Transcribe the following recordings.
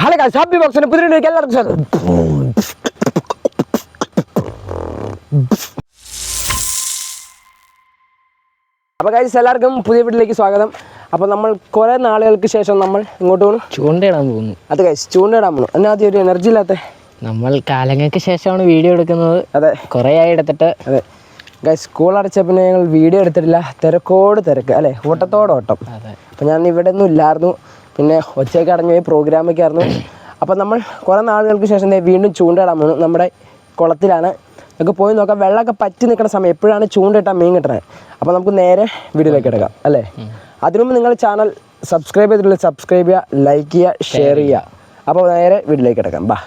Hello guys, happy ബോക്സിന്റെ പുതിയ വീഡിയോയിലേക്ക് എല്ലാവർക്കും സ്വാഗതം. അപ്പോൾ ഗൈസ് എല്ലാവർക്കും പുതിയ വീഡിയോയിലേക്ക് സ്വാഗതം. അപ്പോൾ നമ്മൾ കുറേ നാളുകൾക്ക് ശേഷം നമ്മൾ ഇങ്ങോട്ട് പോകുന്നു, ചൂണ്ടയിടാൻ പോകുന്നു. അത് ഗൈസ് ചൂണ്ടയിടാൻ പോകുന്നു. എന്നാൽ ആദ്യം ഒരു എനർജി ഇല്ലാത്ത നമ്മൾ കാലങ്ങൾക്ക് ശേഷമാണ് വീഡിയോ എടുക്കുന്നത്. അതെ, കുറേ ആയി എടുത്തിട്ട്. അതെ ഗൈസ്, സ്കൂൾ അടച്ച പിന്നെ ഞങ്ങൾ വീഡിയോ എടുത്തിട്ടില്ല. തിരക്കോട് തിരക്ക് അല്ലേ, ഓട്ടത്തോട് ഓട്ടം. അതെ, അപ്പോൾ ഞാൻ ഇവിടെ ഒന്നും ഇല്ലായിരുന്നു, പിന്നെ ഒച്ചയൊക്കെ അടഞ്ഞു പോയി, പ്രോഗ്രാമൊക്കെ ആയിരുന്നു. അപ്പോൾ നമ്മൾ കുറേ നാളുകൾക്ക് ശേഷം വീണ്ടും ചൂണ്ടയിടാൻ പോകുന്നു. നമ്മുടെ കുളത്തിലാണ്. നമുക്ക് പോയി നോക്കാം. വെള്ളമൊക്കെ പറ്റി നിൽക്കുന്ന സമയം എപ്പോഴാണ് ചൂണ്ടയിട്ടാൽ മീൻ കിട്ടുന്നത്. അപ്പോൾ നമുക്ക് നേരെ വീഡിയോയിലേക്ക് എടുക്കാം അല്ലേ. അതിനുമുമ്പ് നിങ്ങൾ ചാനൽ സബ്സ്ക്രൈബ് ചെയ്തിട്ടുള്ള സബ്സ്ക്രൈബ് ചെയ്യുക, ലൈക്ക് ചെയ്യുക, ഷെയർ ചെയ്യുക. അപ്പോൾ നേരെ വീഡിയോയിലേക്ക് എടുക്കാം. ബാ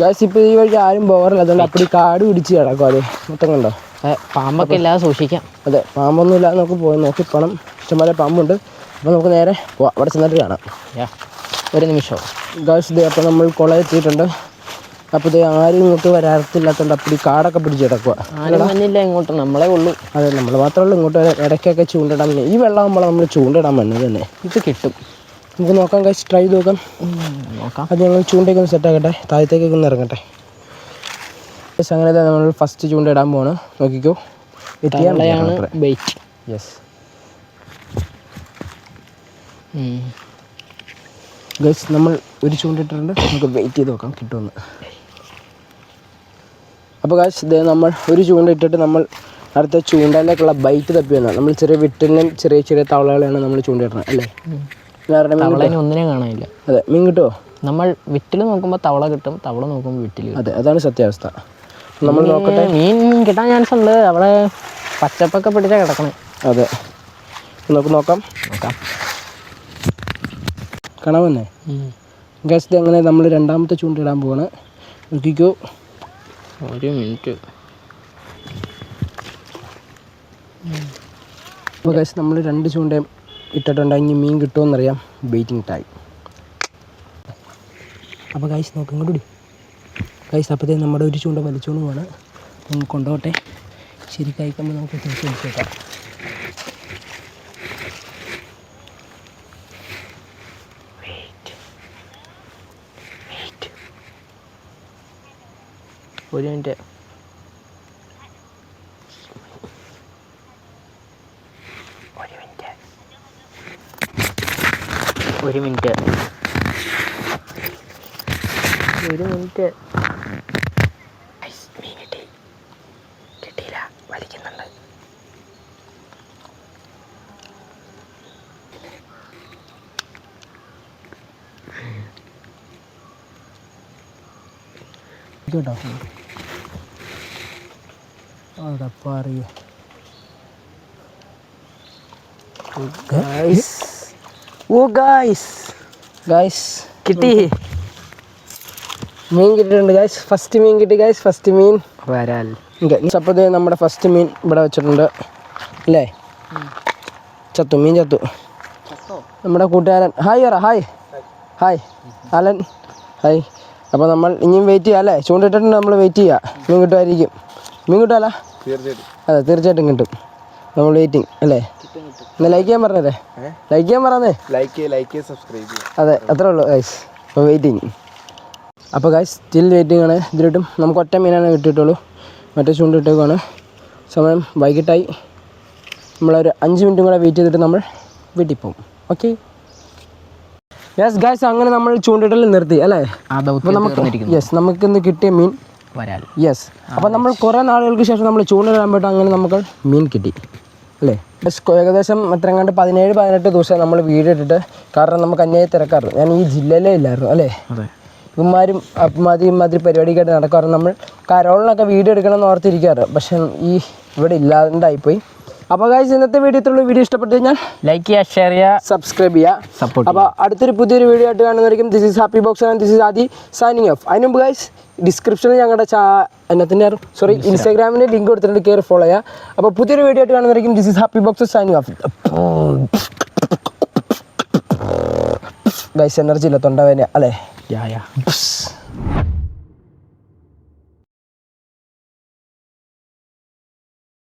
ഗൈസ്, ഇപ്പോൾ ഈ വഴിക്ക് ആരും പോകാറില്ല, അതുകൊണ്ട് അപ്പടി കാട് പിടിച്ച് കിടക്കും. അതെ, മൊത്തം കണ്ടോ, പാമ്പൊക്കെ ഇല്ലാതെ സൂക്ഷിക്കാം. അതെ, പാമ്പൊന്നും ഇല്ലാതെ നമുക്ക് പോയി നോക്കി പോകണം. ഇഷ്ടംപോലെ പാമ്പുണ്ട്. അപ്പോൾ നമുക്ക് നേരെ പോവാം, അവിടെ ചെന്നിട്ട് കാണാം. ഒരു നിമിഷം ഗൈസ്, ഇതേ അപ്പോൾ നമ്മൾ കുളം എത്തിയിട്ടുണ്ട്. അപ്പോൾ ഇത് ആരും ഇങ്ങോട്ട് വരാത്തില്ലാത്തതുകൊണ്ട് അപ്പടി കാടൊക്കെ പിടിച്ച് കിടക്കുക. ആരും വന്നില്ല ഇങ്ങോട്ട്, നമ്മളെ ഉള്ളൂ. അതെ, നമ്മൾ മാത്രമേ ഉള്ളൂ ഇങ്ങോട്ട് ഇടയ്ക്കൊക്കെ ചൂണ്ടിടാൻ പറ്റും. ഈ വെള്ളം ആകുമ്പോൾ നമ്മൾ ചൂണ്ടിടാൻ പറ്റുന്നത് തന്നെ. ഇത് കിട്ടും, നമുക്ക് നോക്കാം ഗൈസ്, ട്രൈ ചെയ്ത് നോക്കാം. അത് ഞങ്ങൾ ചൂണ്ടയൊക്കെ ഒന്ന് സെറ്റാക്കട്ടെ, താഴത്തേക്കൊക്കെ ഒന്ന് ഇറങ്ങട്ടെ. ഗൈസ്, അങ്ങനെ നമ്മൾ ഫസ്റ്റ് ചൂണ്ടയിടാൻ പോകണം. നോക്കിക്കോ, തവളയാണ് ബൈറ്റ്. യെസ് ഗൈസ്, നമ്മൾ ഒരു ചൂണ്ടിട്ടിട്ടുണ്ട്. നമുക്ക് വെയിറ്റ് ചെയ്ത് നോക്കാം കിട്ടുമെന്ന്. അപ്പോൾ ഗൈസ്, ഇതേ നമ്മൾ ഒരു ചൂണ്ട ഇട്ടിട്ട് നമ്മൾ അടുത്ത ചൂണ്ടയിലേക്കുള്ള ബൈറ്റ് തപ്പി വന്നാൽ നമ്മൾ ചെറിയ വിട്ടിലും ചെറിയ ചെറിയ തവളകളെയാണ് നമ്മൾ ചൂണ്ടിടുന്നത് അല്ലേ. ഒന്നിനെ കാണാനില്ല. അതെ, മീൻ കിട്ടുമോ? നമ്മൾ വിട്ടിൽ നോക്കുമ്പോൾ തവള കിട്ടും, തവള നോക്കുമ്പോൾ വിട്ടിൽ. അതെ, അതാണ് സത്യാവസ്ഥ. നമ്മൾ നോക്കട്ടെ. മീൻ കിട്ടാൻ ചാൻസ് ഉണ്ട്, അവിടെ പച്ചപ്പൊക്കെ പിടിച്ചാൽ കിടക്കണേ. അതെ, നമുക്ക് നോക്കാം. കാണാൻ വന്നേ ഗൈസ്, ഇത് അങ്ങനെ നമ്മൾ രണ്ടാമത്തെ ചൂണ്ടയിടാൻ പോവാണ്. നോക്കിക്കോ, ഒരു മിനിറ്റ്. അപ്പോൾ ഗൈസ്, നമ്മൾ രണ്ട് ചൂണ്ടയും ഇട്ടിട്ടുണ്ടെങ്കിൽ മീൻ കിട്ടുമെന്നറിയാം. Waiting time. അപ്പോൾ ഗൈസ് നോക്കാം, ഇങ്ങോട്ട് ഗൈസ്. അപ്പോഴത്തേക്ക് നമ്മുടെ ഒരു ചൂണ്ട വലിച്ചുകൊണ്ട് പോവാണ്. നമുക്ക് കൊണ്ടുപോട്ടെ. ശരി കഴിക്കുമ്പോൾ നമുക്ക് തിരിച്ച് വിളിച്ചേക്കാം. ഒരു മിനിറ്റ്, ഒരു മിനിറ്റ്. മീൻ കിട്ടിയില്ല, വലിക്കുന്നുണ്ട്. കേട്ടോ, അതപ്പോൾ അറിയോ ഗൈസ്. ഓ ഗൈസ്, ഗൈസ് കിട്ടി, മീൻ കിട്ടിയിട്ടുണ്ട് ഗൈസ്. ഫസ്റ്റ് മീൻ കിട്ടി ഗൈസ്, ഫസ്റ്റ് മീൻ വരാൽ. അപ്പോൾ നമ്മുടെ ഫസ്റ്റ് മീൻ ഇവിടെ വെച്ചിട്ടുണ്ട് അല്ലേ. മീൻ ചത്തു. നമ്മുടെ കൂട്ടുകാരൻ ഹായ് പറ. Hi hi Alan, hi. അപ്പോൾ നമ്മൾ ഇനിയും വെയിറ്റ് ചെയ്യാം അല്ലേ. ചൂണ്ടിട്ടിട്ടുണ്ട്, നമ്മൾ വെയിറ്റ് ചെയ്യുക. മീൻ കിട്ടുമായിരിക്കും. മീൻ കിട്ടുമല്ല? അതെ, തീർച്ചയായിട്ടും കിട്ടും. നമ്മൾ വെയിറ്റിംഗ് അല്ലേ. എന്നാൽ ലൈക്ക് ചെയ്യാൻ പറഞ്ഞതേ, ലൈക്ക് ചെയ്യാൻ പറഞ്ഞേ. Like subscribe. അതെ, അത്രേ ഉള്ളൂ ഗൈസ്. അപ്പോൾ വെയിറ്റിംഗ്. അപ്പോൾ ഗൈസ് സ്റ്റിൽ വെയിറ്റിംഗ് ആണ്. ഇതിലിട്ടും നമുക്ക് ഒറ്റ മീനാണ് കിട്ടിയിട്ടുള്ളൂ. മറ്റേ ചൂണ്ടിട്ടേക്കാണ്. സമയം വൈകിട്ടായി. നമ്മളൊരു 5 മിനിറ്റും കൂടെ വെയിറ്റ് ചെയ്തിട്ട് നമ്മൾ വീട്ടിൽ പോകും. ഓക്കെ യെസ് ഗൈസ്, അങ്ങനെ നമ്മൾ ചൂണ്ടിട്ടൽ നിർത്തി അല്ലേ. അപ്പോൾ നമുക്ക് നമുക്കിന്ന് കിട്ടിയ മീൻ വരാൽ. യെസ്. അപ്പോൾ നമ്മൾ കുറേ നാളുകൾക്ക് ശേഷം നമ്മൾ ചൂണ്ടിടാൻ പോയിട്ട് അങ്ങനെ നമുക്ക് മീൻ കിട്ടി അല്ലേ. ഏകദേശം എത്രങ്ങാണ്ട് 17-18 ദിവസം നമ്മൾ വീഡിയോ ഇട്ടിട്ട്. കാരണം നമുക്ക് അന്യായ തിരക്കായിരുന്നു. ഞാൻ ഈ ജില്ലയിലേ ഇല്ലായിരുന്നു അല്ലേ. ഇവന്മാരും ഇമാതിരി പരിപാടിക്കായിട്ട് നടക്കാറുണ്ട്. നമ്മൾ കരോളിനൊക്കെ വീഡിയോ എടുക്കണമെന്ന് ഓർത്തിരിക്കാറ്, പക്ഷെ ഇവിടെ ഇല്ലാണ്ടായിപ്പോയി. അപ്പോൾ ഗൈസ്, ഇന്നത്തെ വീഡിയോ ഇഷ്ടപ്പെട്ടു കഴിഞ്ഞാൽ ലൈക്ക് ചെയ്യുക, ഷെയർ ചെയ്യുക, സബ്സ്ക്രൈബ് ചെയ്യുക, സപ്പോർട്ട്. അപ്പോൾ അടുത്തൊരു പുതിയൊരു വീഡിയോ ആയിട്ട് കാണുന്നതായിരിക്കും. This is happy box and this is Aadi signing off. അതിന് മുമ്പ് ഗൈസ് ഡിസ്ക്രിപ്ഷനിൽ ഞങ്ങളുടെ ഇൻസ്റ്റാഗ്രാമിൻ്റെ ലിങ്ക് കൊടുത്തിട്ടുണ്ട്, കയറി ഫോളോ ചെയ്യുക. അപ്പോൾ പുതിയൊരു വീഡിയോ ആയിട്ട് കാണുന്നതായിരിക്കും. This is happy box signing off. Guys, energy ഇല്ല തൊണ്ടവേന അല്ലേ.